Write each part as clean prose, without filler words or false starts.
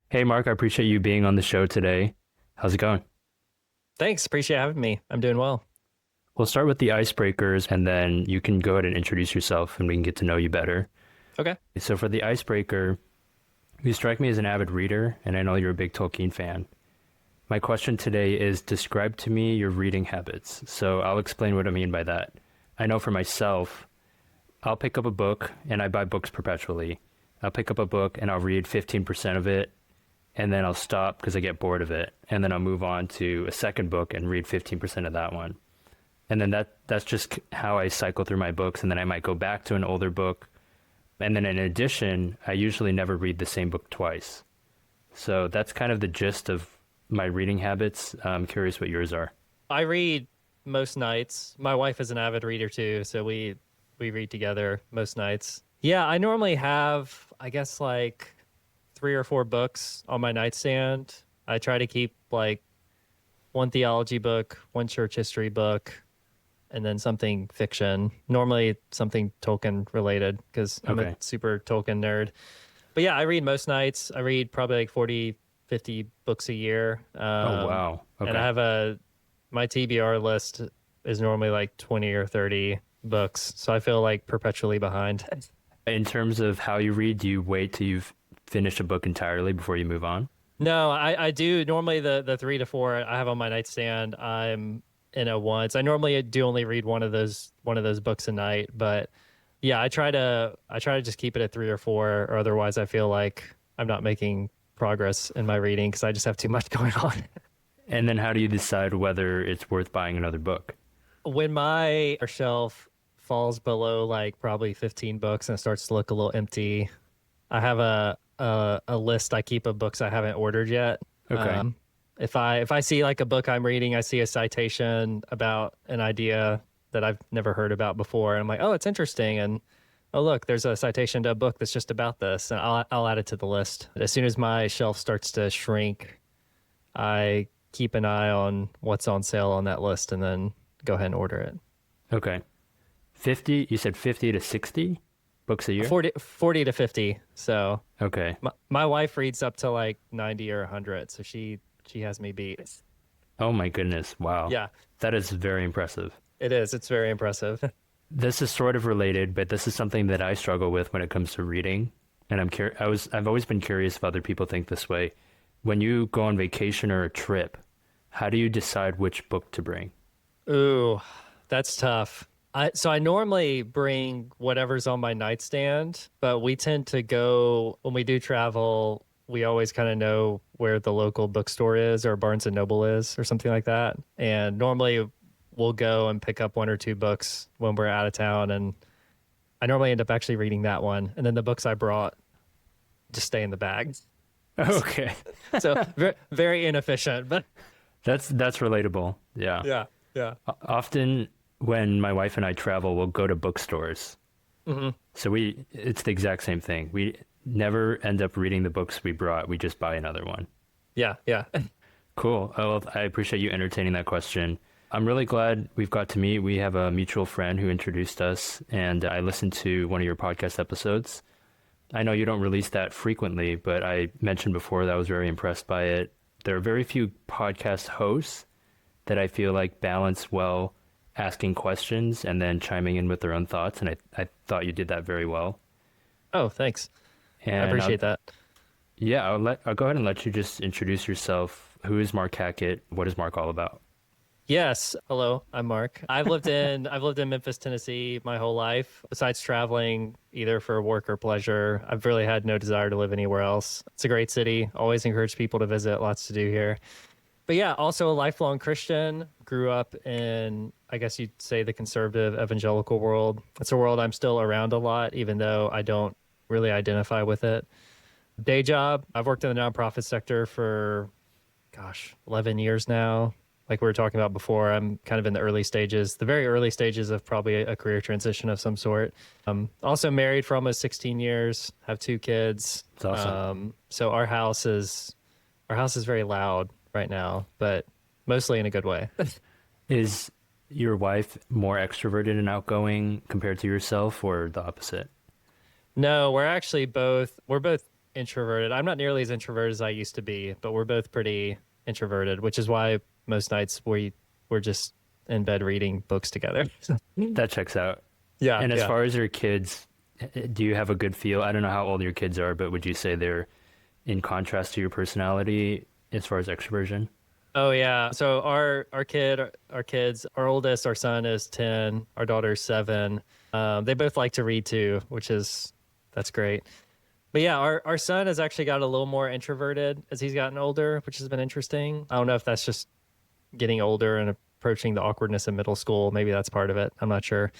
Hey, Mark, I appreciate you being on the show today. How's it going? Thanks. Appreciate having me. I'm doing well. We'll start with the icebreakers and then you can go ahead and introduce yourself and we can get to know you better. Okay. So, for the icebreaker, you strike me as an avid reader, and I know you're a big Tolkien fan. My question today is describe to me your reading habits. So, I'll explain what I mean by that. I know for myself, I'll pick up a book and I buy books perpetually. I'll pick up a book and I'll read 15% of it and then I'll stop because I get bored of it. And then I'll move on to a second book and read 15% of that one. And then that's just how I cycle through my books. And then I might go back to an older book. And then in addition, I usually never read the same book twice. So that's kind of the gist of my reading habits. I'm curious what yours are. I read most nights. My wife is an avid reader too, so we read together most nights. Yeah, I normally have, I guess, like 3 or 4 books on my nightstand. I try to keep like one theology book, one church history book, and then something fiction. Normally something Tolkien related because I'm a Okay. super Tolkien nerd. But yeah, I read most nights. I read probably like 40, 50 books a year. Oh, wow. And I Okay. have my TBR list is normally like 20 or 30 books. So I feel like perpetually behind. In terms of how you read, do you wait till you've finished a book entirely before you move on? No, I do normally the 3 to 4 I have on my nightstand. I'm in a once. I normally do only read one of those books a night, but yeah, I try to just keep it at 3 or 4, or otherwise I feel like I'm not making progress in my reading because I just have too much going on. And then how do you decide whether it's worth buying another book? When my shelf falls below like probably 15 books and it starts to look a little empty, I have a list I keep of books I haven't ordered yet. Okay. If I see like a book I'm reading, I see a citation about an idea that I've never heard about before, and I'm like, oh, it's interesting, and oh look, there's a citation to a book that's just about this, and I'll add it to the list. As soon as my shelf starts to shrink, I keep an eye on what's on sale on that list, and then go ahead and order it. Okay. 50, you said 50 to 60 books a year? 40 to 50. So Okay. my wife reads up to like 90 or 100, so she has me beat. Oh my goodness. Wow. Yeah, That is very impressive. it is. It's very impressive. This is sort of related, but this is something that I struggle with when it comes to reading. And I've always been curious if other people think this way. When you go on vacation or a trip, how do you decide which book to bring? Ooh, that's tough. So I normally bring whatever's on my nightstand, but we tend to go when we do travel, we always kind of know where the local bookstore is or Barnes and Noble is or something like that. And normally we'll go and pick up 1 or 2 books when we're out of town, and I normally end up actually reading that one, and then the books I brought just stay in the bag. Okay. So very inefficient, but That's relatable. Yeah. yeah, yeah. Often when my wife and I travel, we'll go to bookstores. Hmm. So it's the exact same thing. We never end up reading the books we brought. We just buy another one. Yeah, yeah. Cool. Well, I appreciate you entertaining that question. I'm really glad we've got to meet. We have a mutual friend who introduced us, and I listened to one of your podcast episodes. I know you don't release that frequently, but I mentioned before that I was very impressed by it. There are very few podcast hosts that I feel like balance well asking questions and then chiming in with their own thoughts, and I thought you did that very well. Oh, thanks. I And appreciate that. yeah, I'll go ahead and let you just introduce yourself. Who is Mark Hackett? What is Mark all about? Yes. Hello, I'm Mark. I've lived in Memphis, Tennessee my whole life. Besides traveling either for work or pleasure, I've really had no desire to live anywhere else. It's a great city. Always encourage people to visit. Lots to do here. But yeah, also a lifelong Christian. Grew up in, I guess you'd say, the conservative evangelical world. It's a world I'm still around a lot, even though I don't really identify with it. Day job, I've worked in the nonprofit sector for, gosh, 11 years now. Like we were talking about before, I'm kind of in the early stages, the very early stages of probably a career transition of some sort. Also married for almost 16 years, have 2 kids. It's awesome. So our house is very loud right now, but mostly in a good way. Is your wife more extroverted and outgoing compared to yourself, or the opposite? No, we're both introverted. I'm not nearly as introverted as I used to be, but we're both pretty introverted, which is why most nights we're just in bed reading books together. That checks out. Yeah, And as yeah. far as your kids, do you have a good feel? I don't know how old your kids are, but would you say they're in contrast to your personality as far as extroversion? Oh yeah. So our kids, our oldest, our son is 10, our daughter's 7. They both like to read too, that's great. But yeah, our son has actually got a little more introverted as he's gotten older, which has been interesting. I don't know if that's just getting older and approaching the awkwardness of middle school. Maybe that's part of it. I'm not sure.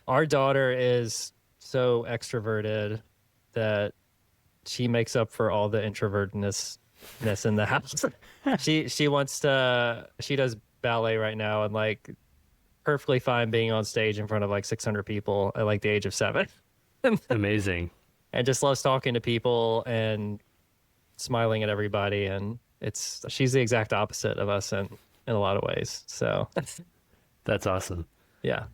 Our daughter is so extroverted that she makes up for all the introvertedness in the house. She does ballet right now and like perfectly fine being on stage in front of like 600 people at like the age of 7. Amazing. And just loves talking to people and smiling at everybody. And she's the exact opposite of us in a lot of ways. So That's awesome. yeah.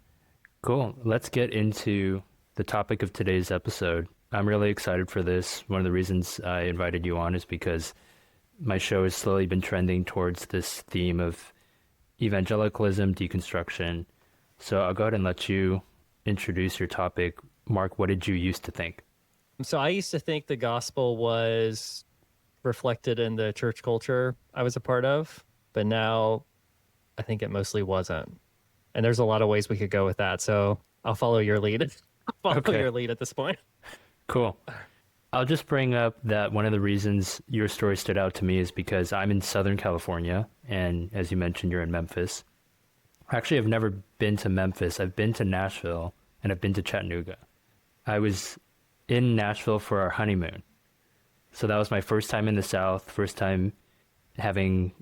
Cool. Let's get into the topic of today's episode. I'm really excited for this. One of the reasons I invited you on is because my show has slowly been trending towards this theme of evangelicalism, deconstruction. So I'll go ahead and let you introduce your topic. Mark, what did you used to think? So I used to think the gospel was reflected in the church culture I was a part of, but now I think it mostly wasn't. And there's a lot of ways we could go with that. So I'll follow your lead. I'll follow your lead at this point. Cool. I'll just bring up that one of the reasons your story stood out to me is because I'm in Southern California, and as you mentioned, you're in Memphis. Actually, I've never been to Memphis. I've been to Nashville, and I've been to Chattanooga. I was in Nashville for our honeymoon. So that was my first time in the South, first time having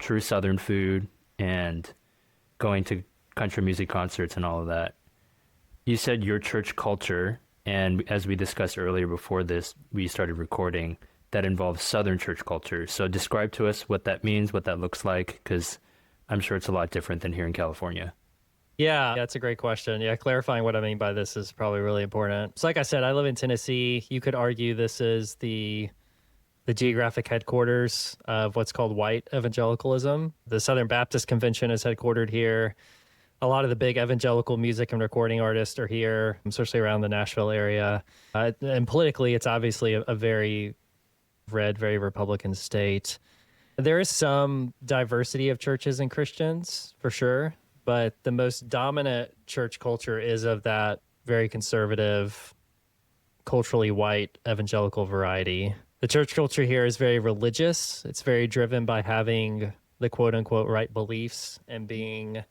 true Southern food and going to country music concerts and all of that. You said your church culture, and as we discussed earlier before this, we started recording, that involves Southern church culture. So describe to us what that means, what that looks like, because I'm sure it's a lot different than here in California. Yeah, that's a great question. Yeah, clarifying what I mean by this is probably really important. So like I said, I live in Tennessee. You could argue this is the geographic headquarters of what's called white evangelicalism. The Southern Baptist Convention is headquartered here. A lot of the big evangelical music and recording artists are here, especially around the Nashville area. And politically, it's obviously a very red, very Republican state. There is some diversity of churches and Christians, for sure, but the most dominant church culture is of that very conservative, culturally white evangelical variety. The church culture here is very religious. It's very driven by having the quote unquote right beliefs and being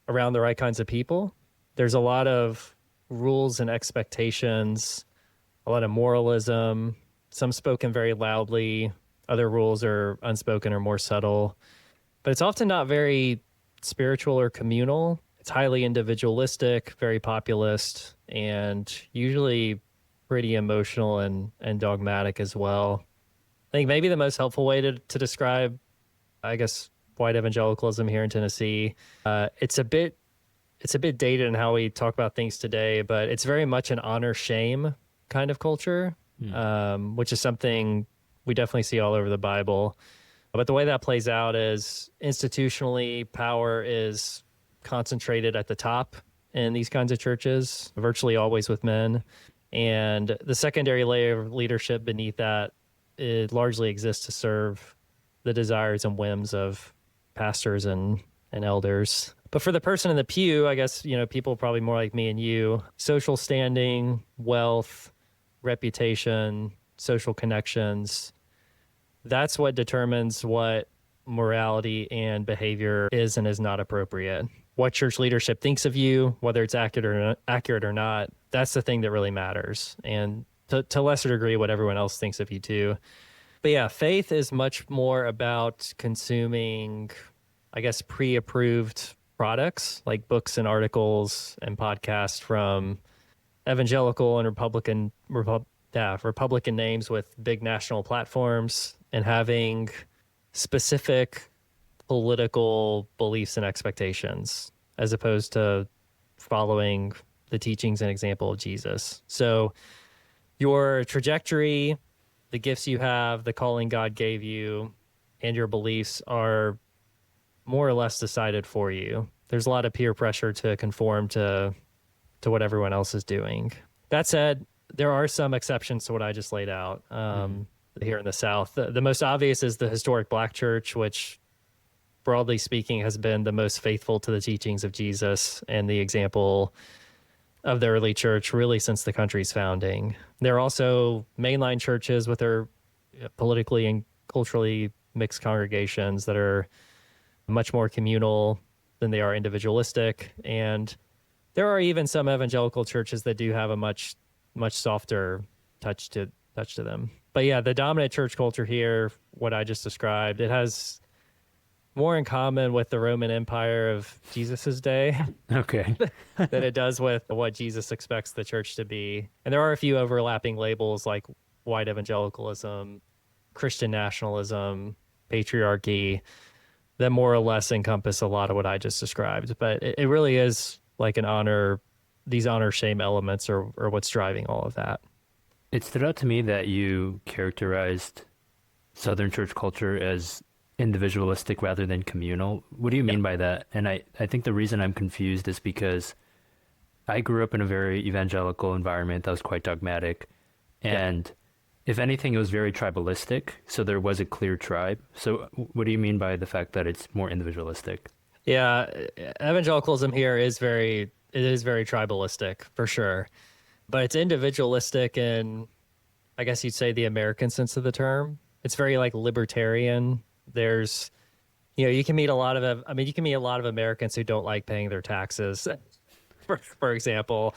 around the right kinds of people. There's a lot of rules and expectations, a lot of moralism, some spoken very loudly, other rules are unspoken or more subtle. But it's often not very spiritual or communal. It's highly individualistic, very populist, and usually pretty emotional and dogmatic as well. I think maybe the most helpful way to describe, I guess, white evangelicalism here in Tennessee, it's a bit dated in how we talk about things today, but it's very much an honor shame kind of culture, which is something we definitely see all over the Bible. But the way that plays out is institutionally, power is concentrated at the top in these kinds of churches, virtually always with men. And the secondary layer of leadership beneath that, it largely exists to serve the desires and whims of pastors and elders. But for the person in the pew, I guess, people probably more like me and you, social standing, wealth, reputation, social connections, that's what determines what morality and behavior is and is not appropriate. What church leadership thinks of you, whether it's accurate or not, that's the thing that really matters. And to a lesser degree, what everyone else thinks of you too. But yeah, faith is much more about consuming, I guess, pre-approved products like books and articles and podcasts from evangelical and Republican names with big national platforms, and having specific political beliefs and expectations as opposed to following the teachings and example of Jesus. So your trajectory the gifts you have, the calling God gave you, and your beliefs are more or less decided for you. There's a lot of peer pressure to conform to what everyone else is doing. That said, there are some exceptions to what I just laid out here in the South. The most obvious is the historic Black church, which, broadly speaking, has been the most faithful to the teachings of Jesus and the example of the early church really since the country's founding. There are also mainline churches with their politically and culturally mixed congregations that are much more communal than they are individualistic. And there are even some evangelical churches that do have a much softer touch to them. But yeah, the dominant church culture here, what I just described, it has more in common with the Roman Empire of Jesus's day Okay. than it does with what Jesus expects the church to be. And there are a few overlapping labels like white evangelicalism, Christian nationalism, patriarchy, that more or less encompass a lot of what I just described. But it really is like these honor shame elements are what's driving all of that. It stood out to me that you characterized Southern church culture as individualistic rather than communal. What do you mean by that? And I think the reason I'm confused is because I grew up in a very evangelical environment that was quite dogmatic. And if anything, it was very tribalistic. So there was a clear tribe. So what do you mean by the fact that it's more individualistic? Yeah, evangelicalism here is very tribalistic for sure, but it's individualistic in, I guess you'd say, the American sense of the term. It's very like libertarian. There's, you can meet a lot of Americans who don't like paying their taxes, for example,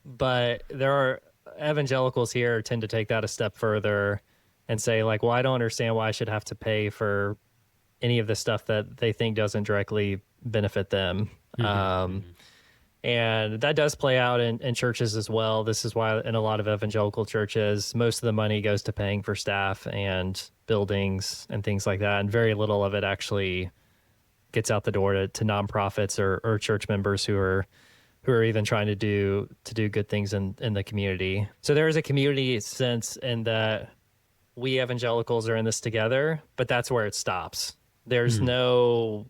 but there are evangelicals here tend to take that a step further and say like, well, I don't understand why I should have to pay for any of the stuff that they think doesn't directly benefit them. And that does play out in churches as well. This is why in a lot of evangelical churches, most of the money goes to paying for staff and buildings and things like that. And very little of it actually gets out the door to nonprofits or church members who are even trying to do good things in the community. So there is a community sense in that we evangelicals are in this together, but that's where it stops. There's little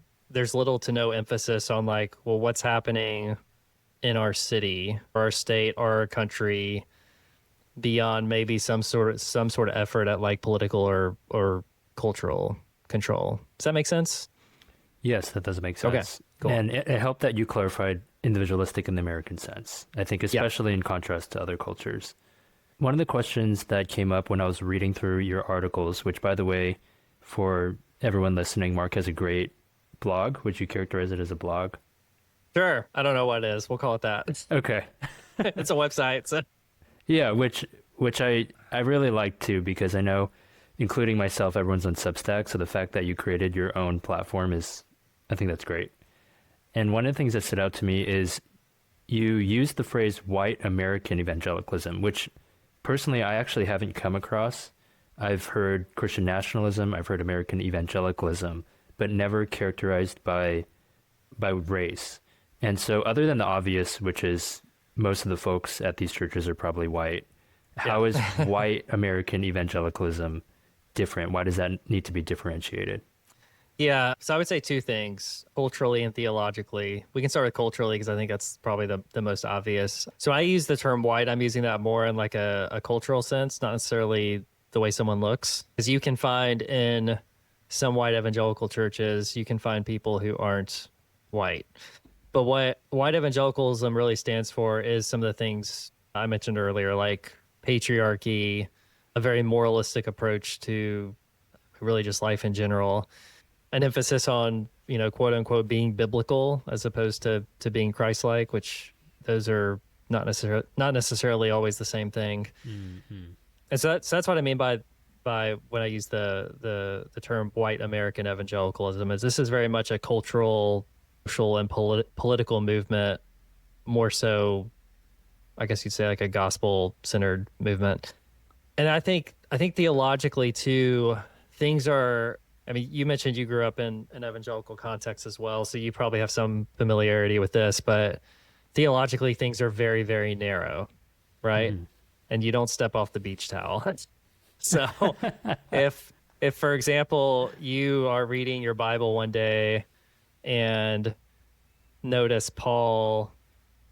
to no emphasis on like, well, what's happening in our city or our state or our country beyond maybe some sort of effort at like political or cultural control. Does that make sense? Yes, that does make sense. Okay, cool. And it helped that you clarified individualistic in the American sense, I think, especially in contrast to other cultures. One of the questions that came up when I was reading through your articles, which, by the way, for everyone listening, Mark has a great blog. Would you characterize it as a blog? Sure. I don't know what it is. We'll call it that. Okay. It's a website. So. Yeah, which I really like too, because I know, including myself, everyone's on Substack. So the fact that you created your own platform I think that's great. And one of the things that stood out to me is you used the phrase white American evangelicalism, which personally I actually haven't come across. I've heard Christian nationalism, I've heard American evangelicalism, but never characterized by race. And so other than the obvious, which is most of the folks at these churches are probably white, how is white American evangelicalism different? Why does that need to be differentiated? Yeah, so I would say two things, culturally and theologically. We can start with culturally because I think that's probably the most obvious. So I use the term white. I'm using that more in like a cultural sense, not necessarily the way someone looks. Because you can find in some white evangelical churches, you can find people who aren't white. But what white evangelicalism really stands for is some of the things I mentioned earlier, like patriarchy, a very moralistic approach to really just life in general, an emphasis on, quote unquote, being biblical as opposed to being Christ-like, which those are not necessarily always the same thing. Mm-hmm. And so that's what I mean by when I use the term white American evangelicalism, is this is very much a cultural, social, and political movement, more so, I guess you'd say, like a gospel-centered movement. And I think theologically too, things are. I mean, you mentioned you grew up in an evangelical context as well, so you probably have some familiarity with this, but theologically things are very, very narrow, right? Mm. And you don't step off the beach towel. So if for example, you are reading your Bible one day and notice Paul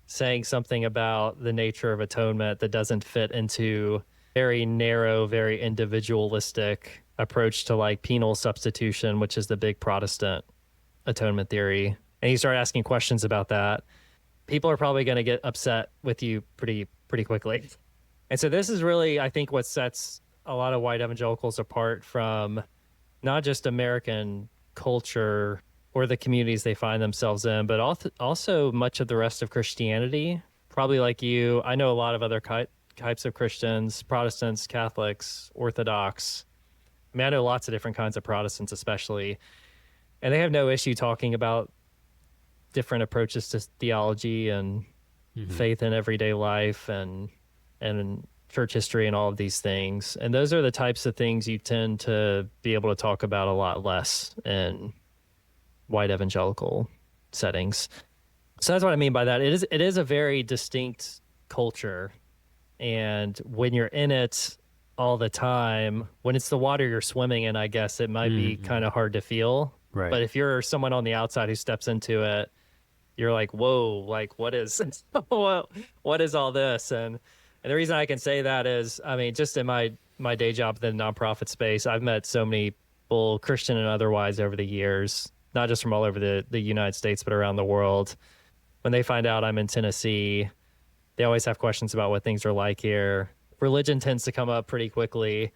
saying something about the nature of atonement that doesn't fit into very narrow, very individualistic approach to like penal substitution, which is the big Protestant atonement theory, and you start asking questions about that, people are probably going to get upset with you pretty quickly. And so this is really, I think, what sets a lot of white evangelicals apart from not just American culture or the communities they find themselves in, but also much of the rest of Christianity. Probably like you, I know a lot of other types of Christians, Protestants, Catholics, Orthodox. I mean, I know lots of different kinds of Protestants, especially, and they have no issue talking about different approaches to theology and faith in everyday life and church history and all of these things. And those are the types of things you tend to be able to talk about a lot less in white evangelical settings. So that's what I mean by that. It is a very distinct culture. And when you're in it all the time, when it's the water you're swimming in, I guess it might be kind of hard to feel. Right. But if you're someone on the outside who steps into it, you're like, whoa, like what is what is all this? And the reason I can say that is, I mean, just in my day job in the nonprofit space, I've met so many people, Christian and otherwise, over the years, not just from all over the United States, but around the world. When they find out I'm in Tennessee, they always have questions about what things are like here. Religion tends to come up pretty quickly.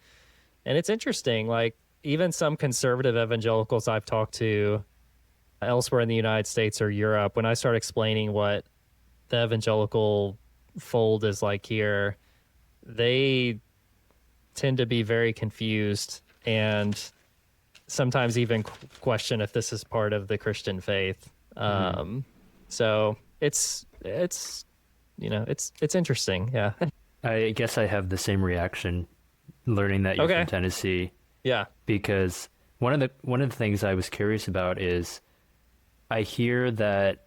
And it's interesting, like even some conservative evangelicals I've talked to elsewhere in the United States or Europe, when I start explaining what the evangelical fold is like here, they tend to be very confused and sometimes even question if this is part of the Christian faith. So it's interesting. Yeah. I guess I have the same reaction learning that you're from Tennessee. Yeah. Because one of the things I was curious about is I hear that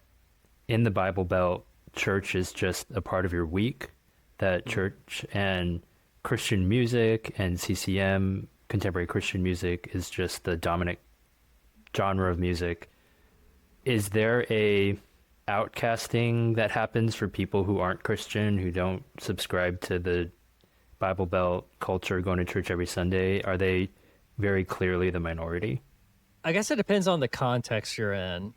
in the Bible Belt, church is just a part of your week, that church and Christian music and CCM, contemporary Christian music, is just the dominant genre of music. Is there a outcasting that happens for people who aren't Christian, who don't subscribe to the Bible Belt culture, going to church every Sunday? Are they very clearly the minority? I guess it depends on the context you're in.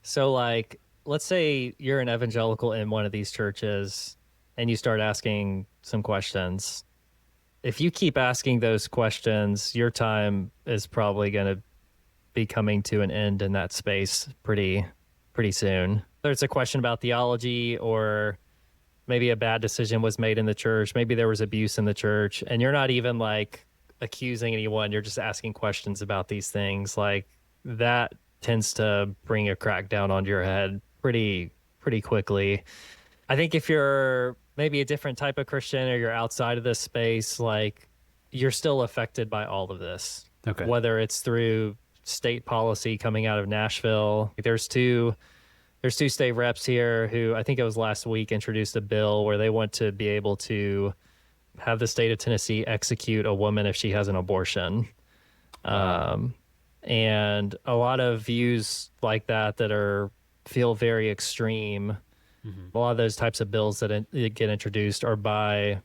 So like, let's say you're an evangelical in one of these churches and you start asking some questions. If you keep asking those questions, your time is probably going to be coming to an end in that space pretty soon. Whether it's a question about theology or maybe a bad decision was made in the church, maybe there was abuse in the church, and you're not even like accusing anyone, you're just asking questions about these things, like that tends to bring a crackdown on your head pretty quickly. I think if you're maybe a different type of Christian or you're outside of this space, like you're still affected by all of this. Okay. Whether it's through state policy coming out of Nashville. There's two state reps here who I think it was last week introduced a bill where they want to be able to have the state of Tennessee execute a woman if she has an abortion. And a lot of views like that feel very extreme. A lot of those types of bills that get introduced are by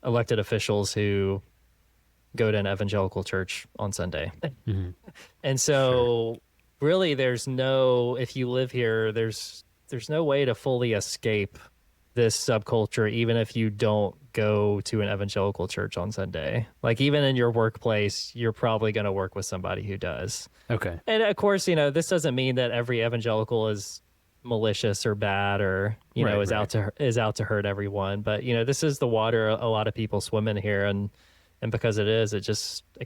elected officials who go to an evangelical church on Sunday. And so really if you live here, there's no way to fully escape this subculture, even if you don't go to an evangelical church on Sunday. Like even in your workplace, you're probably going to work with somebody who does. Okay. And of course, this doesn't mean that every evangelical is malicious or bad or, is out to hurt everyone. But, this is the water a lot of people swim in here. And because it is, it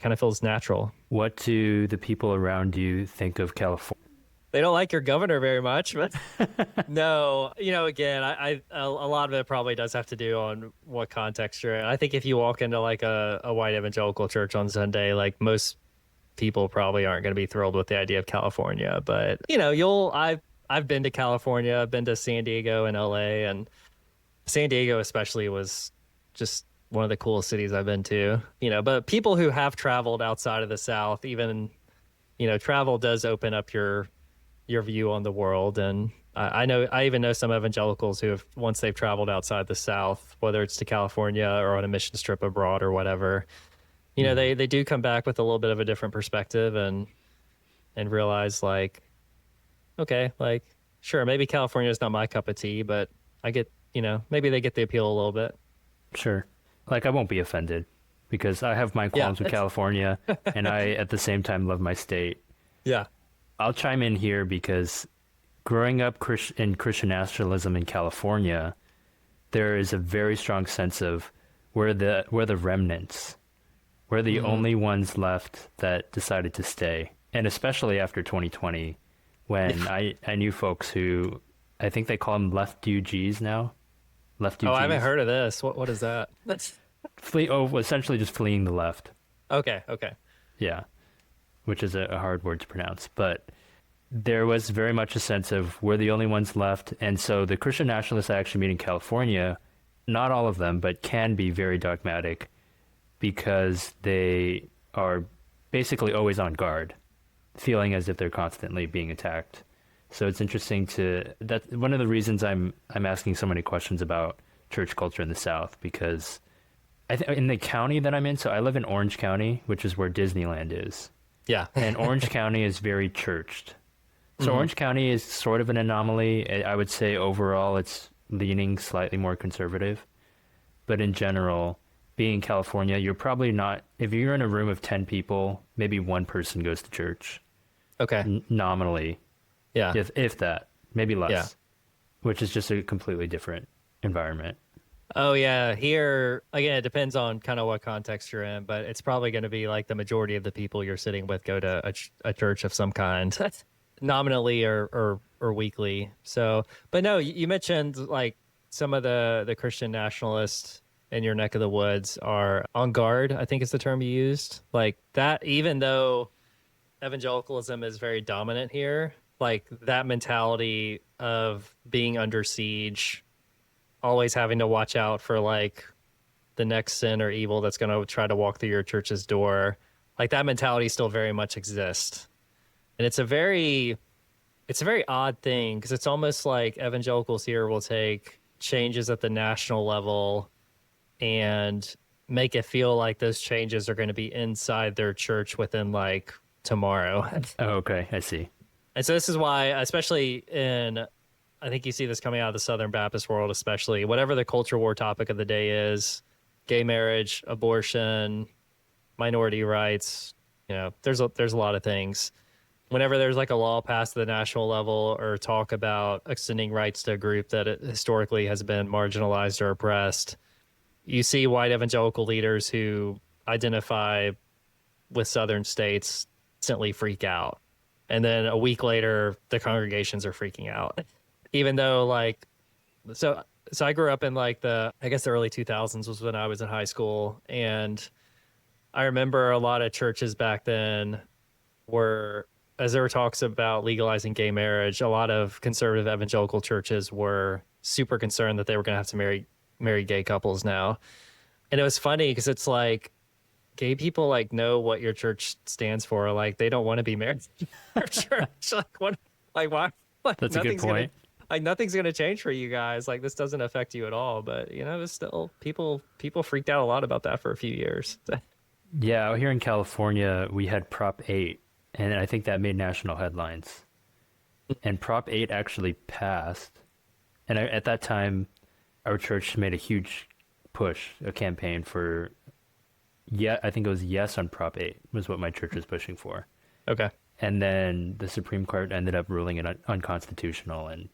kind of feels natural. What do the people around you think of California? They don't like your governor very much, but no, again, a lot of it probably does have to do on what context you're in. I think if you walk into like a white evangelical church on Sunday, like most people probably aren't going to be thrilled with the idea of California, but I've been to California, I've been to San Diego and LA, and San Diego especially was just one of the coolest cities I've been to. But people who have traveled outside of the South, even, travel does open up your view on the world. And I even know some evangelicals who have, once they've traveled outside the South, whether it's to California or on a mission trip abroad or whatever, they do come back with a little bit of a different perspective and realize like, okay, like, sure, maybe California is not my cup of tea, but I get, maybe they get the appeal a little bit. Sure. Like, I won't be offended because I have my qualms with California and I, at the same time, love my state. Yeah. I'll chime in here because growing up in Christian nationalism in California, there is a very strong sense of we're the remnants. We're the only ones left that decided to stay. And especially after 2020, when I knew folks who, I think they call them left-UGs now. Left-UGs. Oh, I haven't heard of this. What is that? Essentially just fleeing the left. Okay. Yeah, which is a hard word to pronounce. But there was very much a sense of we're the only ones left. And so the Christian nationalists I actually meet in California, not all of them, but can be very dogmatic because they are basically always on guard, feeling as if they're constantly being attacked. So it's interesting that's one of the reasons I'm asking so many questions about church culture in the South, because in the county that I'm in, so I live in Orange County, which is where Disneyland is. Yeah. And Orange County is very churched. So Orange County is sort of an anomaly. I would say overall it's leaning slightly more conservative. But in general, being in California, you're probably not, if you're in a room of 10 people, maybe one person goes to church. Okay. Nominally. Yeah. If that, maybe less. Yeah. Which is just a completely different environment. Oh, yeah. Here, again, it depends on kind of what context you're in, but it's probably going to be like the majority of the people you're sitting with go to a church of some kind, nominally or weekly. So, but no, you mentioned like some of the Christian nationalists in your neck of the woods are on guard, I think is the term you used. Like that, even though evangelicalism is very dominant here, like that mentality of being under siege, always having to watch out for like the next sin or evil that's going to try to walk through your church's door, like that mentality still very much exists. And it's a very odd thing because it's almost like evangelicals here will take changes at the national level and make it feel like those changes are going to be inside their church within like tomorrow. Oh, okay. I see. And so this is why, especially I think you see this coming out of the Southern Baptist world, especially whatever the culture war topic of the day is, gay marriage, abortion, minority rights, there's a lot of things. Whenever there's like a law passed at the national level or talk about extending rights to a group that historically has been marginalized or oppressed, you see white evangelical leaders who identify with Southern states instantly freak out. And then a week later, the congregations are freaking out. Even though so I grew up in like the early 2000s was when I was in high school. And I remember a lot of churches back then as there were talks about legalizing gay marriage, a lot of conservative evangelical churches were super concerned that they were going to have to marry gay couples now. And it was funny because it's like gay people like know what your church stands for. Like they don't want to be married in your church. Why? Like, that's a good point. Nothing's going to change for you guys. Like this doesn't affect you at all. But it's still people freaked out a lot about that for a few years. Yeah, out here in California, we had Prop 8, and I think that made national headlines. And Prop 8 actually passed. And at that time, our church made a huge push, a campaign for, I think it was yes on Prop 8 was what my church was pushing for. Okay. And then the Supreme Court ended up ruling it unconstitutional, and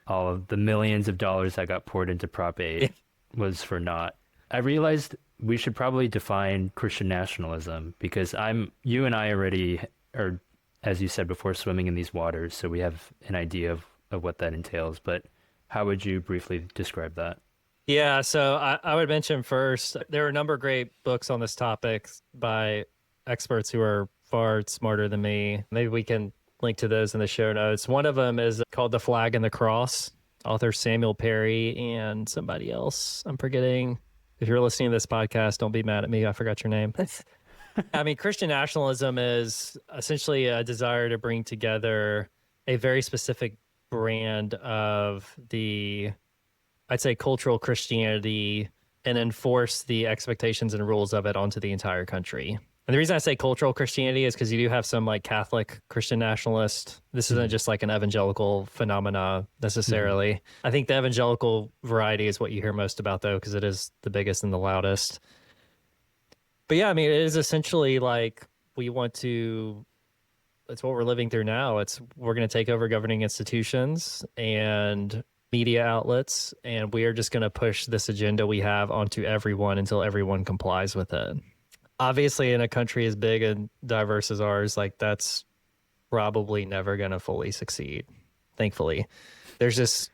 all of the millions of dollars that got poured into Prop 8 was for naught. I realized we should probably define Christian nationalism because you and I already are, as you said before, swimming in these waters, so we have an idea of what that entails. But how would you briefly describe that? Yeah, so I would mention first, there are a number of great books on this topic by experts who are far smarter than me. Maybe we can link to those in the show notes. One of them is called The Flag and the Cross, author Samuel Perry and somebody else I'm forgetting if you're listening to this podcast, don't be mad at me. I forgot your name. I mean, Christian nationalism is essentially a desire to bring together a very specific brand of I'd say, cultural Christianity and enforce the expectations and rules of it onto the entire country. And the reason I say cultural Christianity is because you do have some like Catholic Christian nationalists. This isn't just like an evangelical phenomena necessarily. I think the evangelical variety is what you hear most about, though, because it is the biggest and the loudest. But yeah, I mean, it is essentially like we want to, it's what we're living through now. We're going to take over governing institutions and media outlets, and we are just going to push this agenda we have onto everyone until everyone complies with it. Obviously, in a country as big and diverse as ours, like that's probably never going to fully succeed. Thankfully, there's just,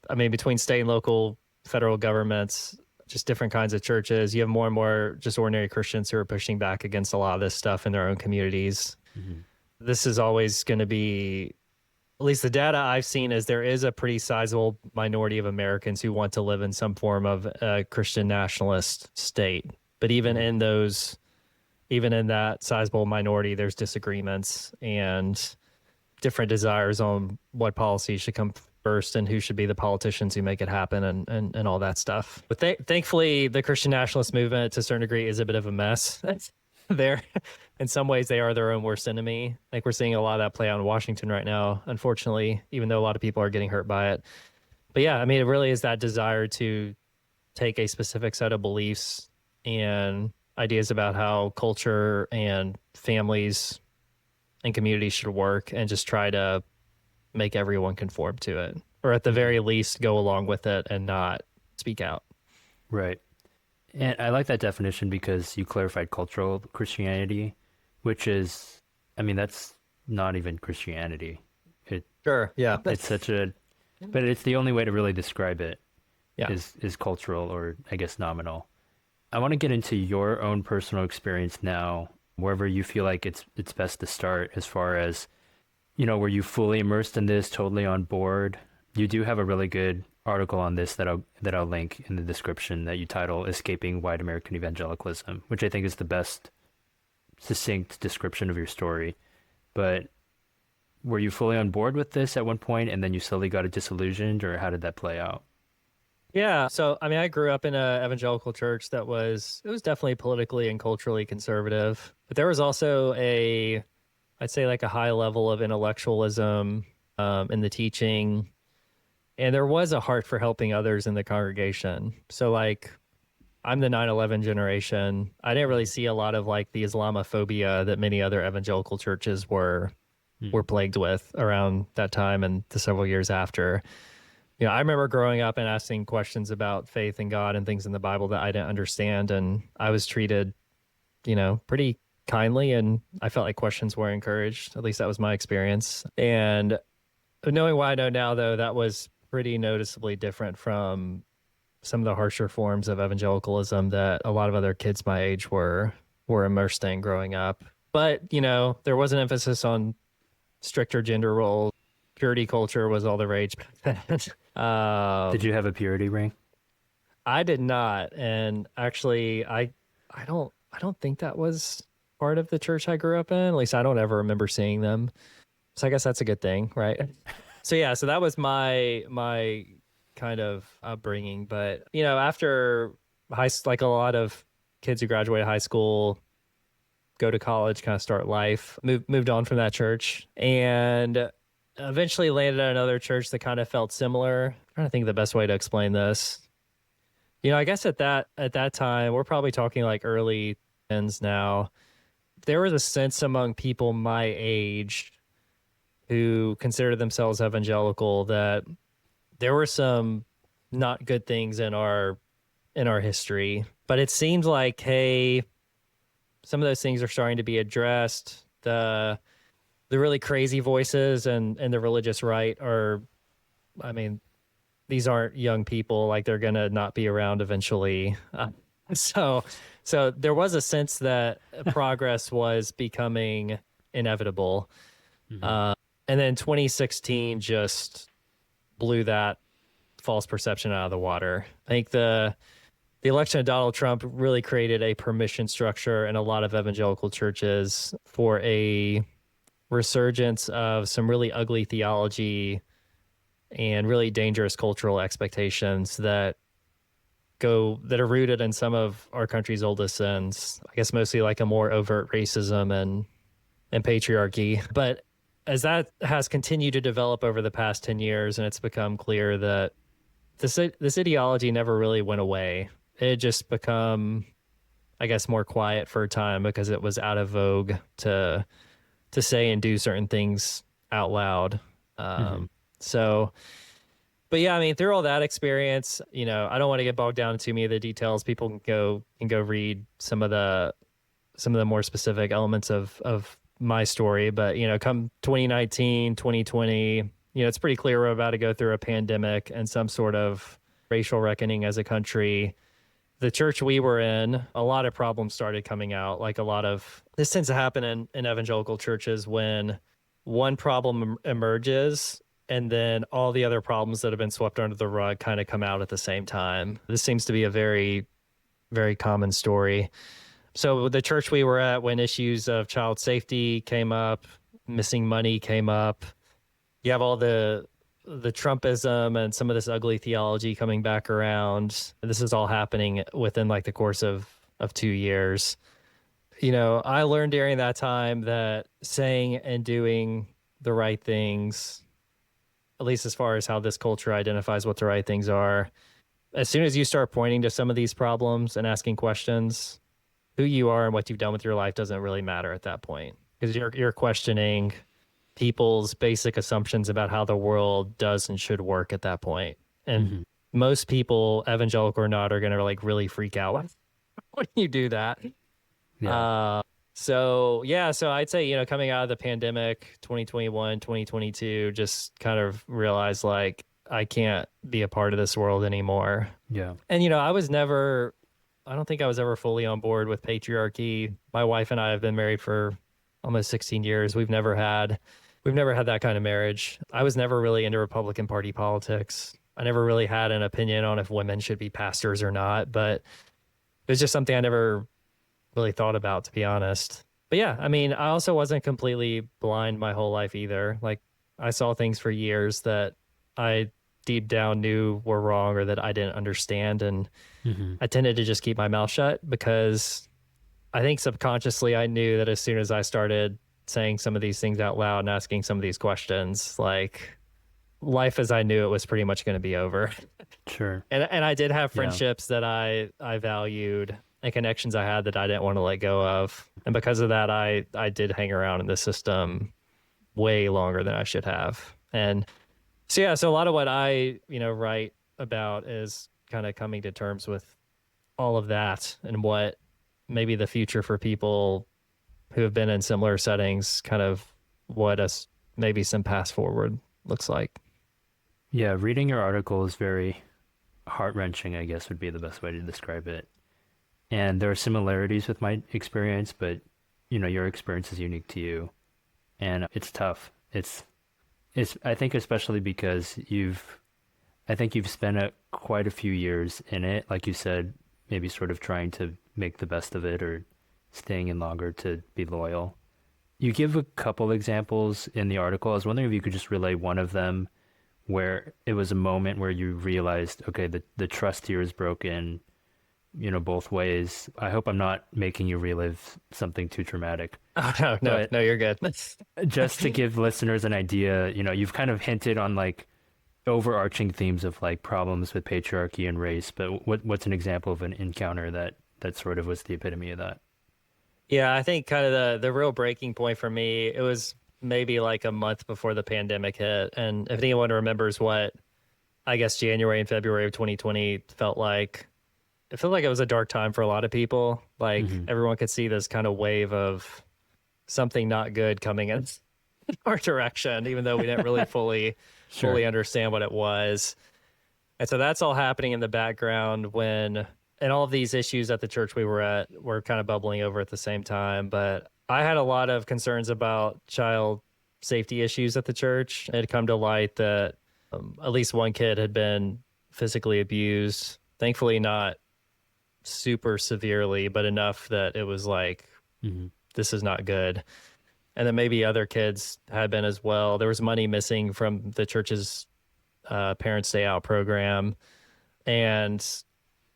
I mean, between state and local, federal governments, just different kinds of churches, you have more and more just ordinary Christians who are pushing back against a lot of this stuff in their own communities. This is always going to be, at least the data I've seen is there is a pretty sizable minority of Americans who want to live in some form of a Christian nationalist state. But even in that sizable minority, there's disagreements and different desires on what policies should come first and who should be the politicians who make it happen and all that stuff. But thankfully, the Christian nationalist movement, to a certain degree, is a bit of a mess. They're, in some ways, they are their own worst enemy. Like we're seeing a lot of that play out in Washington right now, unfortunately, even though a lot of people are getting hurt by it. But yeah, I mean, it really is that desire to take a specific set of beliefs and ideas about how culture and families and communities should work and just try to make everyone conform to it, or at the very least go along with it and not speak out. Right. And I like that definition because you clarified cultural Christianity, which is, I mean, that's not even Christianity. Sure. Yeah. It's but it's the only way to really describe it. Yeah. Is cultural, or I guess nominal. I want to get into your own personal experience now, wherever you feel like it's best to start, as far as, were you fully immersed in this, totally on board? You do have a really good article on this that I'll link in the description that you title "Escaping White American Evangelicalism," which I think is the best succinct description of your story. But were you fully on board with this at one point, and then you slowly got disillusioned, or how did that play out? Yeah. So, I mean, I grew up in an evangelical church it was definitely politically and culturally conservative, but there was also I'd say like a high level of intellectualism in the teaching. And there was a heart for helping others in the congregation. So like, I'm the 9/11 generation. I didn't really see a lot of like the Islamophobia that many other evangelical churches were plagued with around that time and the several years after. I remember growing up and asking questions about faith and God and things in the Bible that I didn't understand. And I was treated, pretty kindly. And I felt like questions were encouraged. At least that was my experience. And knowing what I know now, though, that was pretty noticeably different from some of the harsher forms of evangelicalism that a lot of other kids my age were immersed in growing up. But, there was an emphasis on stricter gender roles. Purity culture was all the rage back then. Did you have a purity ring? I did not, and actually, I don't think that was part of the church I grew up in. At least I don't ever remember seeing them. So I guess that's a good thing, right? So yeah, so that was my kind of upbringing. But after like a lot of kids who graduate high school, go to college, kind of start life, moved on from that church, and eventually landed at another church that kind of felt similar. I'm trying to think of the best way to explain this. I guess at that time, we're probably talking like early ends now. There was a sense among people my age who considered themselves evangelical that there were some not good things in our history, but it seems like, hey, some of those things are starting to be addressed. The really crazy voices and the religious right are, I mean, these aren't young people, like they're going to not be around eventually. So there was a sense that progress was becoming inevitable. And then 2016 just blew that false perception out of the water. I think the the election of Donald Trump really created a permission structure in a lot of evangelical churches for a resurgence of some really ugly theology and really dangerous cultural expectations that are rooted in some of our country's oldest sins. I guess mostly like a more overt racism and patriarchy. But as that has continued to develop over the past 10 years, and it's become clear that this ideology never really went away. It just become, I guess, more quiet for a time because it was out of vogue to say and do certain things out loud. So, but yeah, I mean, through all that experience, I don't want to get bogged down in too many of the details. People can go read some of the more specific elements of my story. But, come 2019, 2020, it's pretty clear we're about to go through a pandemic and some sort of racial reckoning as a country. The church we were in, a lot of problems started coming out. Like this tends to happen in evangelical churches when one problem emerges and then all the other problems that have been swept under the rug kind of come out at the same time. This seems to be a very, very common story. So the church we were at, when issues of child safety came up, missing money came up, you have all the Trumpism and some of this ugly theology coming back around. This is all happening within like the course of 2 years. I learned during that time that saying and doing the right things, at least as far as how this culture identifies what the right things are, as soon as you start pointing to some of these problems and asking questions, who you are and what you've done with your life doesn't really matter at that point, because you're questioning people's basic assumptions about how the world does and should work at that point. And most people, evangelical or not, are going to like really freak out when you do that. Yeah. So I'd say, coming out of the pandemic, 2021, 2022, just kind of realized like I can't be a part of this world anymore. Yeah. And, I don't think I was ever fully on board with patriarchy. My wife and I have been married for almost 16 years. We've never had that kind of marriage. I was never really into Republican Party politics. I never really had an opinion on if women should be pastors or not, but it was just something I never really thought about, to be honest. But yeah, I mean, I also wasn't completely blind my whole life either. Like, I saw things for years that I deep down knew were wrong or that I didn't understand. And I tended to just keep my mouth shut because I think subconsciously I knew that as soon as I started saying some of these things out loud and asking some of these questions, like, life as I knew it was pretty much going to be over. Sure. And I did have friendships that I valued and connections I had that I didn't want to let go of. And because of that, I did hang around in the system way longer than I should have. And so a lot of what I, write about is kind of coming to terms with all of that and what maybe the future for people who have been in similar settings, kind of what maybe some path forward looks like. Yeah, reading your article is very heart-wrenching, I guess would be the best way to describe it. And there are similarities with my experience, but your experience is unique to you. And it's tough. It's I think especially because you've spent quite a few years in it, like you said, maybe sort of trying to make the best of it or staying in longer to be loyal. You give a couple examples in the article. I was wondering if you could just relay one of them where it was a moment where you realized, okay, the trust here is broken, both ways. I hope I'm not making you relive something too traumatic. Oh, no, you're good. Just to give listeners an idea, you've kind of hinted on like overarching themes of like problems with patriarchy and race, but what's an example of an encounter that sort of was the epitome of that? Yeah, I think kind of the real breaking point for me, it was maybe like a month before the pandemic hit. And if anyone remembers what, I guess, January and February of 2020 felt like, it felt like it was a dark time for a lot of people. Like everyone could see this kind of wave of something not good coming in our direction, even though we didn't really fully understand what it was. And so that's all happening in the background and all of these issues at the church we were at were kind of bubbling over at the same time. But I had a lot of concerns about child safety issues at the church. It had come to light that at least one kid had been physically abused. Thankfully, not super severely, but enough that it was like, Hmm. this is not good. And then maybe other kids had been as well. There was money missing from the church's parents' day out program, and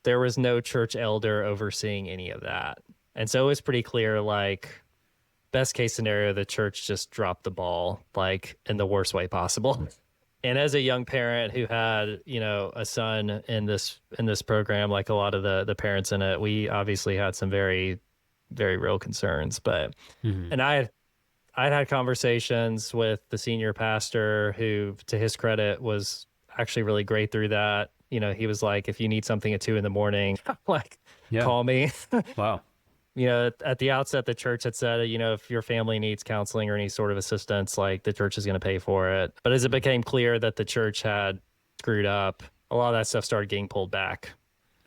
there was no church elder overseeing any of that. And so it was pretty clear, like, best case scenario, the church just dropped the ball, like in the worst way possible. And as a young parent who had, a son in this program, like a lot of the parents in it, we obviously had some very, very real concerns. But Hmm. and I'd had conversations with the senior pastor who, to his credit, was actually really great through that. He was like, if you need something at 2 a.m, like, Yeah. call me. Wow. At the outset, the church had said, if your family needs counseling or any sort of assistance, like, the church is going to pay for it. But as it became clear that the church had screwed up, a lot of that stuff started getting pulled back.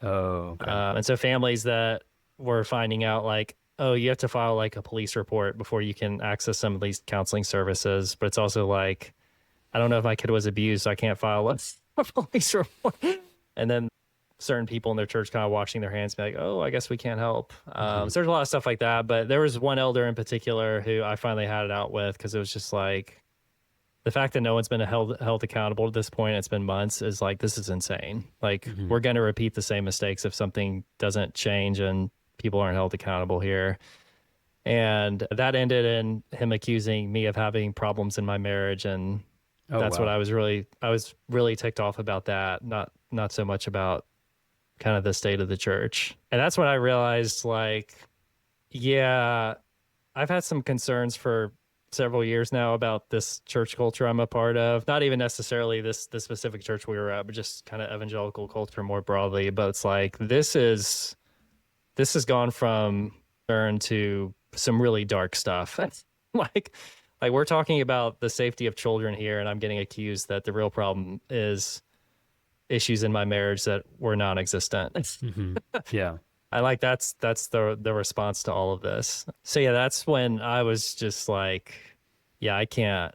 Oh, okay. And so families that were finding out, like, oh, you have to file like a police report before you can access some of these counseling services. But it's also like, I don't know if my kid was abused, so I can't file a police report. And then certain people in their church kind of washing their hands, be like, oh, I guess we can't help. Hmm. So there's a lot of stuff like that. But there was one elder in particular who I finally had it out with, because it was just like, the fact that no one's been held accountable at this point, it's been months, is like, this is insane. Like, Hmm. we're going to repeat the same mistakes if something doesn't change and people aren't held accountable here. And that ended in him accusing me of having problems in my marriage. And Oh, that's what wow. I was really ticked off about that. Not so much about kind of the state of the church. And that's when I realized, like, yeah, I've had some concerns for several years now about this church culture I'm a part of. Not even necessarily the specific church we were at, but just kind of evangelical culture more broadly. But it's like, this has gone from turn to some really dark stuff. like like we're talking about the safety of children here, and I'm getting accused that the real problem is issues in my marriage that were non-existent. Hmm. Yeah. I like that's the response to all of this. So yeah, that's when I was just like, yeah, I can't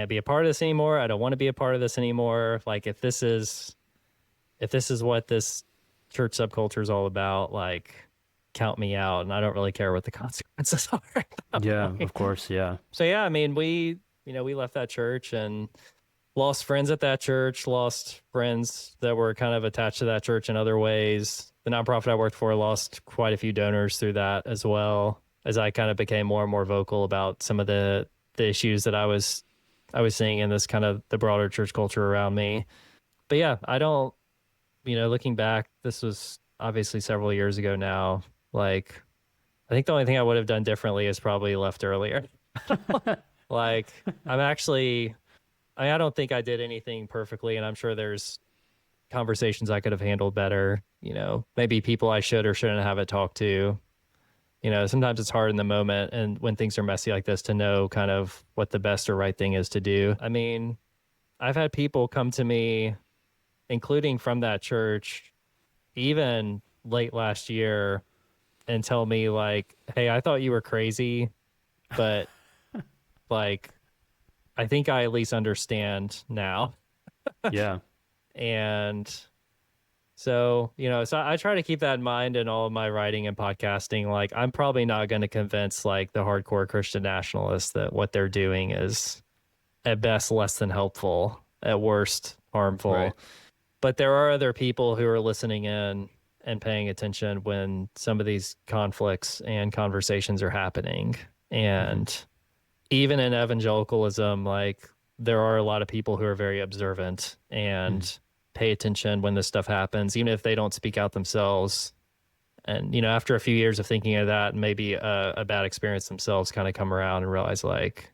be a part of this anymore. I don't want to be a part of this anymore. Like, if this is what this church subculture is all about, like, count me out, and I don't really care what the consequences are at that Yeah, point. of course. Yeah. So yeah, I mean, we left that church and lost friends at that church, lost friends that were kind of attached to that church in other ways. The nonprofit I worked for lost quite a few donors through that, as well, as I kind of became more and more vocal about some of the issues that I was seeing in this kind of the broader church culture around me. But yeah, I don't, looking back, this was obviously several years ago now. Like, I think the only thing I would have done differently is probably left earlier. Like, I don't think I did anything perfectly, and I'm sure there's conversations I could have handled better. Maybe people I should or shouldn't have it talked to. Sometimes it's hard in the moment and when things are messy like this to know kind of what the best or right thing is to do. I mean, I've had people come to me, including from that church, even late last year, and tell me, like, hey, I thought you were crazy, but, like, I think I at least understand now. Yeah. And so, so I try to keep that in mind in all of my writing and podcasting. Like, I'm probably not going to convince, like, the hardcore Christian nationalists that what they're doing is at best less than helpful, at worst harmful. Right. But there are other people who are listening in and paying attention when some of these conflicts and conversations are happening. Hmm. And even in evangelicalism, like, there are a lot of people who are very observant Hmm. and pay attention when this stuff happens, even if they don't speak out themselves. And, after a few years of thinking of that, and maybe a bad experience themselves, kind of come around and realize, like,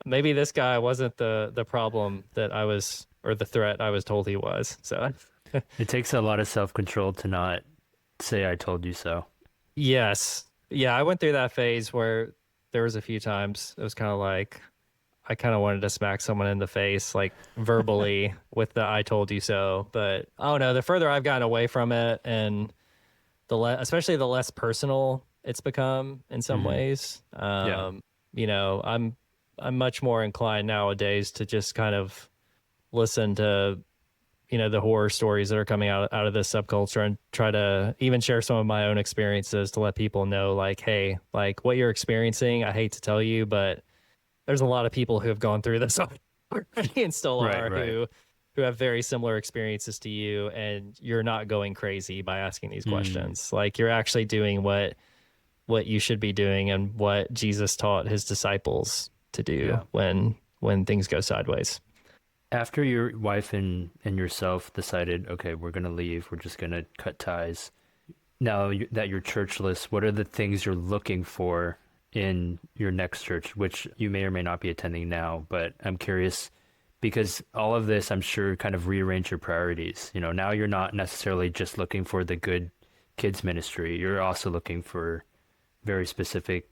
maybe this guy wasn't the problem that I was, or the threat I was told he was. So It takes a lot of self-control to not say I told you so. yes. Yeah, I went through that phase where there was a few times it was kind of like I kind of wanted to smack someone in the face, like, verbally, with the "I told you so." But I don't know. The further I've gotten away from it, and especially the less personal it's become in some Hmm. ways, Yeah. I'm much more inclined nowadays to just kind of listen to the horror stories that are coming out of this subculture, and try to even share some of my own experiences to let people know, like, hey, like what you're experiencing, I hate to tell you, but there's a lot of people who have gone through this already and still Right, are, right. who have very similar experiences to you, and you're not going crazy by asking these Mm, questions. Like, you're actually doing what you should be doing and what Jesus taught his disciples to do yeah. when things go sideways. After your wife and yourself decided, okay, we're gonna leave, we're just gonna cut ties. Now that you're churchless, what are the things you're looking for in your next church, which you may or may not be attending now? But I'm curious because all of this, I'm sure, kind of rearrange your priorities. Now you're not necessarily just looking for the good kids ministry. You're also looking for very specific,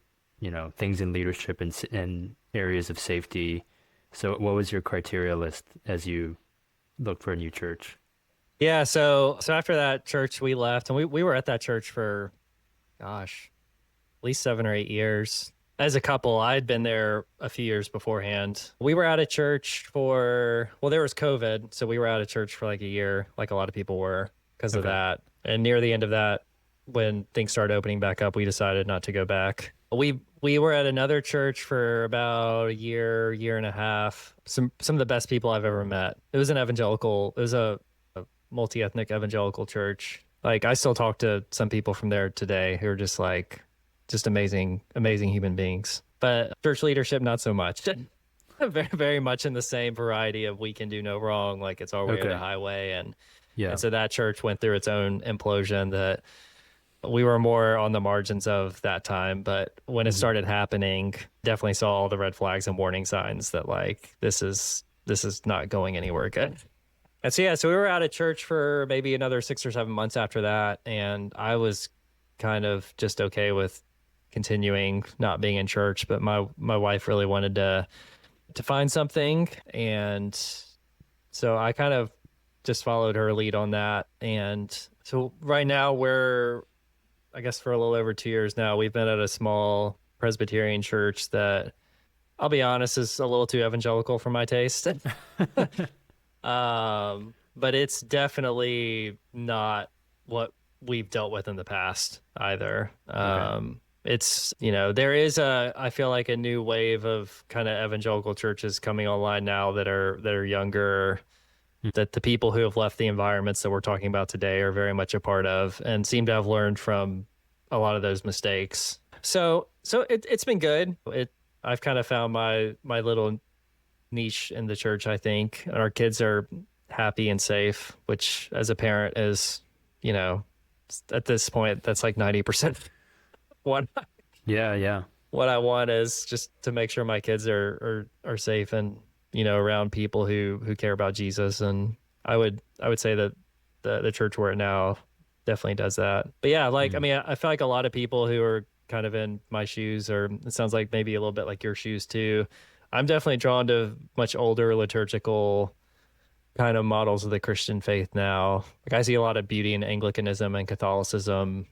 things in leadership and areas of safety. So what was your criteria list as you looked for a new church? Yeah, so after that church we left, and we were at that church for, gosh, at least 7 or 8 years. As a couple, I had been there a few years beforehand. We were out of church for, well, there was COVID, so we were out of church for like a year, like a lot of people were because of Okay. that. And near the end of that, when things started opening back up, we decided not to go back. We were at another church for about a year and a half. Some of the best people I've ever met. It was a multi-ethnic evangelical church. Like, I still talk to some people from there today who are just like, just amazing human beings. But church leadership, not so much. Very, very much in the same variety of we can do no wrong, like it's our way or the Okay. highway. And Yeah. so that church went through its own implosion that we were more on the margins of that time. But when it Hmm. started happening, definitely saw all the red flags and warning signs that, like, this is not going anywhere good. And so yeah, so we were out of church for maybe another 6 or 7 months after that, and I was kind of just okay with continuing not being in church, but my wife really wanted to find something, and so I kind of just followed her lead on that. And so right now we're, I guess, for a little over 2 years now, we've been at a small Presbyterian church that, I'll be honest, is a little too evangelical for my taste. But it's definitely not what we've dealt with in the past either. Okay. It's, there is I feel like a new wave of kind of evangelical churches coming online now that are younger, that the people who have left the environments that we're talking about today are very much a part of, and seem to have learned from a lot of those mistakes. So it's been good. I've kind of found my little niche in the church, I think. And our kids are happy and safe, which as a parent is, you know, at this point, that's like 90% what Yeah, yeah. what I want is just to make sure my kids are safe and, around people who care about Jesus. And I would say that the church we're at now definitely does that. But yeah, like, I Mm. mean, I feel like a lot of people who are kind of in my shoes, or it sounds like maybe a little bit like your shoes too. I'm definitely drawn to much older liturgical kind of models of the Christian faith now. Like, I see a lot of beauty in Anglicanism and Catholicism,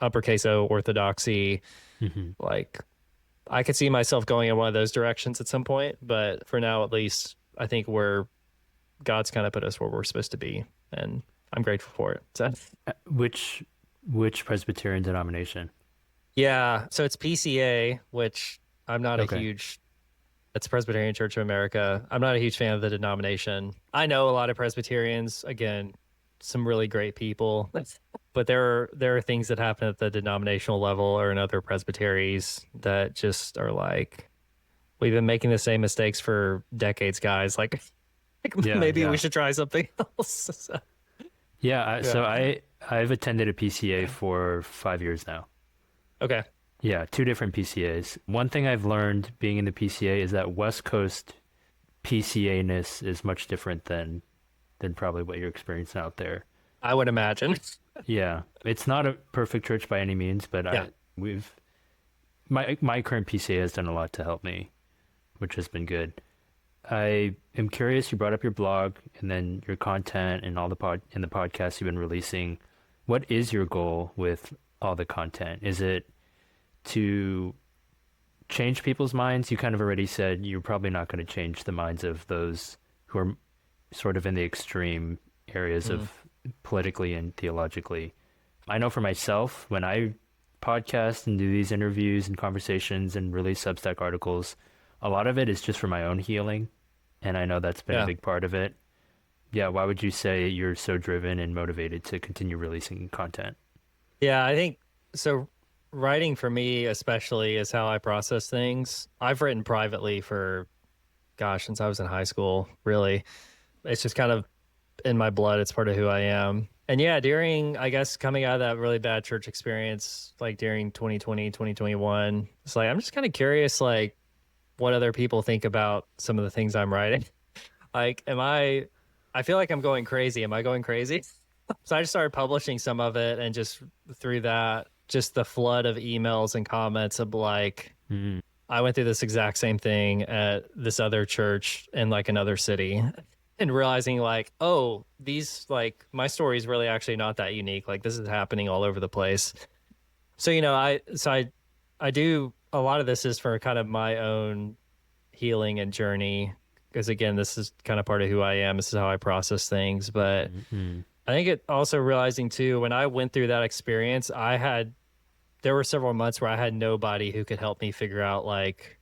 uppercase O orthodoxy. Hmm. Like, I could see myself going in one of those directions at some point, but for now, at least, I think God's kind of put us where we're supposed to be, and I'm grateful for it. So, Which Presbyterian denomination? yeah, so it's PCA, which I'm not a Okay. huge. It's Presbyterian Church of America. I'm not a huge fan of the denomination. I know a lot of Presbyterians, again, some really great people, but there are things that happen at the denominational level or in other presbyteries that just are like, we've been making the same mistakes for decades, guys. Like, Yeah, maybe we yeah. should try something else. So, Yeah, yeah. so I've attended a PCA for 5 years now. Okay. Yeah, two different PCAs. One thing I've learned being in the PCA is that West Coast PCA-ness is much different than probably what you're experiencing out there. I would imagine. Yeah, it's not a perfect church by any means, but Yeah. we've my current PCA has done a lot to help me, which has been good. I am curious, you brought up your blog and then your content and all the podcasts you've been releasing. What is your goal with all the content? Is it to change people's minds? You kind of already said you're probably not going to change the minds of those who are sort of in the extreme areas Mm. of politically and theologically. I know for myself, when I podcast and do these interviews and conversations and release Substack articles, a lot of it is just for my own healing. And I know that's been a Yeah. big part of it. Yeah, why would you say you're so driven and motivated to continue releasing content? Yeah, I think so. Writing for me, especially, is how I process things. I've written privately for, gosh, since I was in high school, really. It's just kind of in my blood. It's part of who I am. And yeah, during, I guess, coming out of that really bad church experience, like during 2020, 2021, it's like, I'm just kind of curious, like, what other people think about some of the things I'm writing. Like, I feel like I'm going crazy. Am I going crazy? So I just started publishing some of it, and just through that, just the flood of emails and comments of like, Mm, I went through this exact same thing at this other church in like another city, and realizing like, oh, these like my story is really actually not that unique. Like this is happening all over the place. So, I do a lot of this is for kind of my own healing and journey. Because again, this is kind of part of who I am. This is how I process things. But mm, I think it also realizing too, when I went through that experience, there were several months where I had nobody who could help me figure out like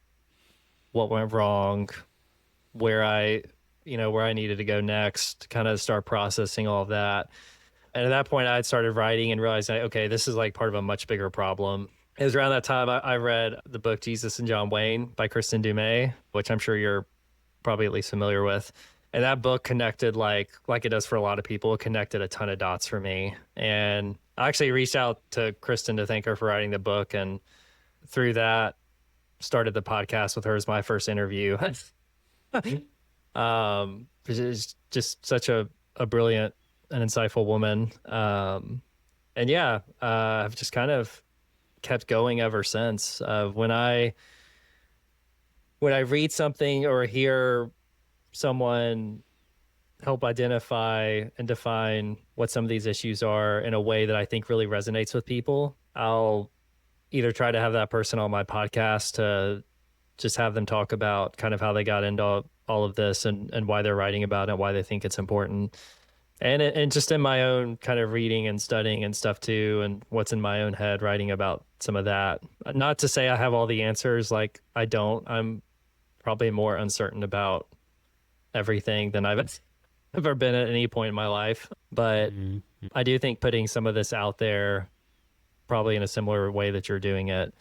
what went wrong, where where I needed to go next, kind of start processing all of that. And at that point, I had started writing and realized, okay, this is like part of a much bigger problem. It was around that time I read the book Jesus and John Wayne by Kristen Dumais, which I'm sure you're probably at least familiar with. And that book connected like it does for a lot of people. It connected a ton of dots for me. And I actually reached out to Kristen to thank her for writing the book, and through that started the podcast with her as my first interview. Which is just such a brilliant and insightful woman. And yeah, I've just kind of kept going ever since. When I read something or hear someone help identify and define what some of these issues are in a way that I think really resonates with people, I'll either try to have that person on my podcast to just have them talk about kind of how they got into all of this, and why they're writing about it, why they think it's important. And just in my own kind of reading and studying and stuff too, and what's in my own head, writing about some of that. Not to say I have all the answers, like I don't. I'm probably more uncertain about everything than I've ever been at any point in my life. But mm, I do think putting some of this out there, probably in a similar way that you're doing it,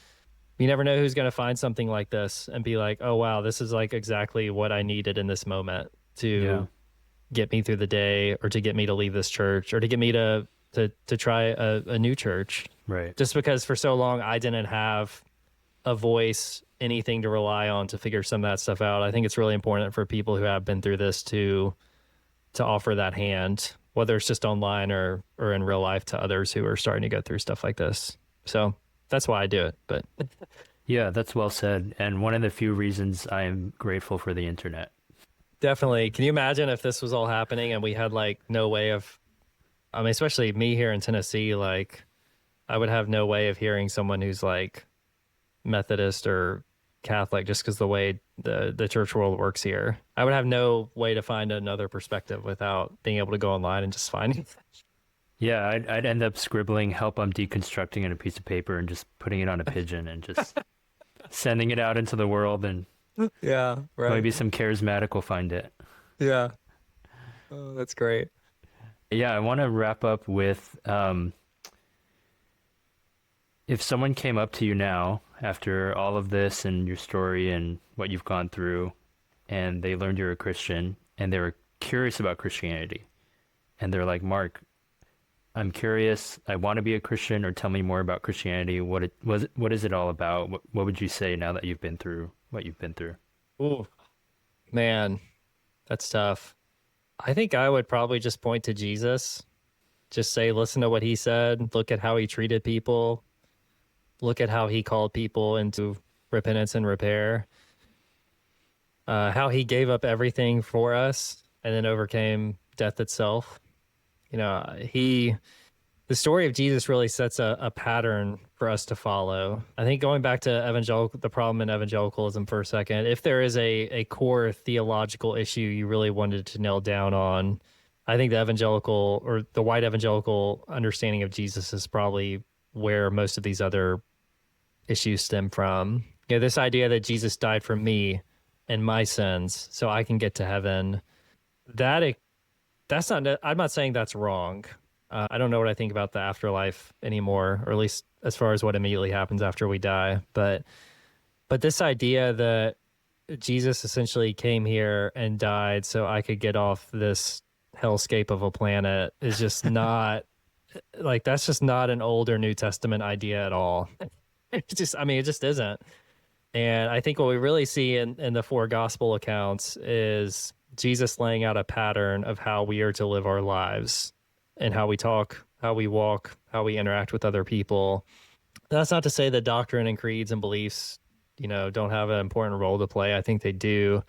you never know who's going to find something like this and be like, oh, wow, this is like exactly what I needed in this moment yeah, to get me through the day, or to get me to leave this church, or to get me to try a new church. right. Just because for so long I didn't have a voice, anything to rely on to figure some of that stuff out. I think it's really important for people who have been through this to offer that hand, whether it's just online or in real life, to others who are starting to go through stuff like this. So that's why I do it. But Yeah, that's well said. And one of the few reasons I am grateful for the internet. definitely, can you imagine if this was all happening and we had like no way of, I mean, especially me here in Tennessee, like I would have no way of hearing someone who's like Methodist or Catholic, just because the way the church world works here. I would have no way to find another perspective without being able to go online and just find. Yeah, I'd end up scribbling help I'm deconstructing on a piece of paper and just putting it on a pigeon and just sending it out into the world, and Yeah, right. maybe some charismatic will find it. Yeah. Oh, that's great. Yeah, I want to wrap up with if someone came up to you now after all of this and your story and what you've gone through, and they learned you're a Christian and they were curious about Christianity, and they're like, Mark, I'm curious, I want to be a Christian, or tell me more about Christianity. What is it all about? What would you say now that you've been through what you've been through? Ooh, man, that's tough. I think I would probably just point to Jesus. Just say, listen to what he said. Look at how he treated people. Look at how he called people into repentance and repair. How he gave up everything for us and then overcame death itself. You know, he the story of Jesus really sets a pattern for us to follow. I think going back to the problem in evangelicalism for a second, if there is a core theological issue you really wanted to nail down on, I think the evangelical or the white evangelical understanding of Jesus is probably where most of these other issues stem from. This idea that Jesus died for me and my sins so I can get to heaven, that's not, I'm not saying that's wrong. I don't know what I think about the afterlife anymore, or at least as far as what immediately happens after we die. But this idea that Jesus essentially came here and died so I could get off this hellscape of a planet is just not like, that's just not an Old or New Testament idea at all. It just isn't. And I think what we really see in the four gospel accounts is Jesus laying out a pattern of how we are to live our lives and how we talk, how we walk, how we interact with other people. That's not to say that doctrine and creeds and beliefs, don't have an important role to play. I think they do.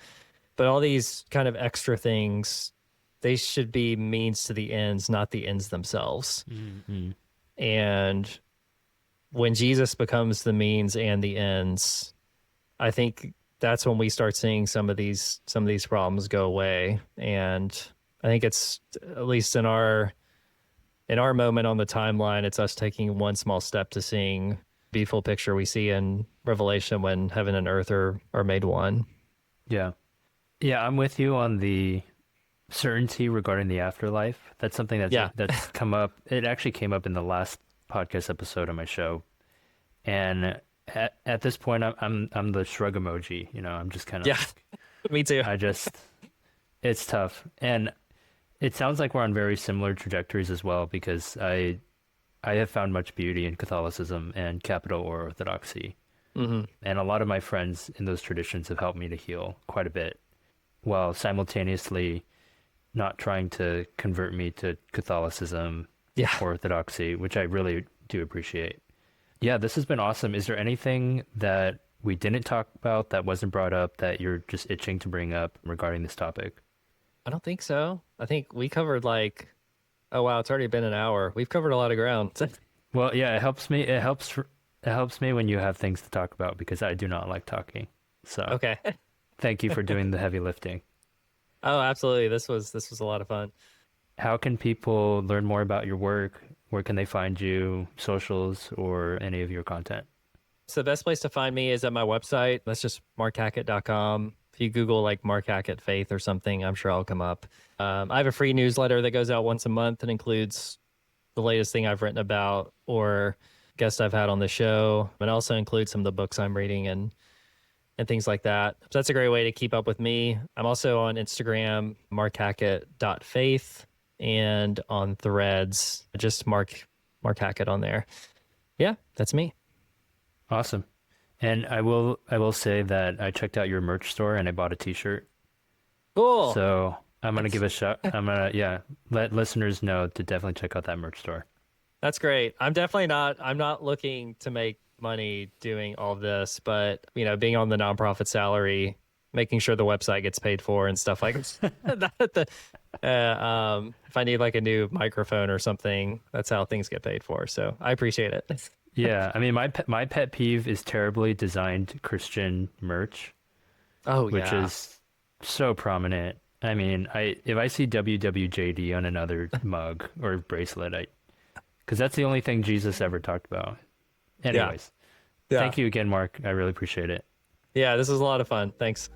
But all these kind of extra things, they should be means to the ends, not the ends themselves. Mm-hmm. And when Jesus becomes the means and the ends, I think that's when we start seeing some of these problems go away. And I think it's, at least in our moment on the timeline, it's us taking one small step to seeing the beautiful picture we see in Revelation when heaven and earth are made one. Yeah. Yeah, I'm with you on the certainty regarding the afterlife. That's something that's come up. It actually came up in the last podcast episode of my show. And at this point, I'm the shrug emoji. I'm just kind of me too. It's tough, and it sounds like we're on very similar trajectories as well, because I have found much beauty in Catholicism and capital or Orthodoxy, and a lot of my friends in those traditions have helped me to heal quite a bit, while simultaneously not trying to convert me to Catholicism or Orthodoxy, which I really do appreciate. Yeah, this has been awesome. Is there anything that we didn't talk about that wasn't brought up that you're just itching to bring up regarding this topic? I don't think so. I think we covered oh wow, it's already been an hour. We've covered a lot of ground. Well, yeah, it helps me. It helps me when you have things to talk about, because I do not like talking. So okay. Thank you for doing the heavy lifting. Oh, absolutely. This was a lot of fun. How can people learn more about your work? Where can they find you, socials, or any of your content? So the best place to find me is at my website. That's just markhackett.com. If you Google Mark Hackett Faith or something, I'm sure I'll come up. I have a free newsletter that goes out once a month and includes the latest thing I've written about or guests I've had on the show. And also includes some of the books I'm reading and things like that. So that's a great way to keep up with me. I'm also on Instagram, markhackett.faith. And on Threads, just Mark Hackett on there. Yeah, that's me. Awesome. And I will say that I checked out your merch store and I bought a t-shirt. Cool. So I'm going to give a shout. I'm going to, let listeners know to definitely check out that merch store. That's great. I'm not looking to make money doing all of this, but being on the nonprofit salary, making sure the website gets paid for and stuff like that. If I need a new microphone or something, that's how things get paid for. So I appreciate it. Yeah. I mean, my pet peeve is terribly designed Christian merch. Oh, which is so prominent. I mean, if I see WWJD on another mug or bracelet, because that's the only thing Jesus ever talked about. Anyways, Thank you again, Mark. I really appreciate it. Yeah, this was a lot of fun. Thanks.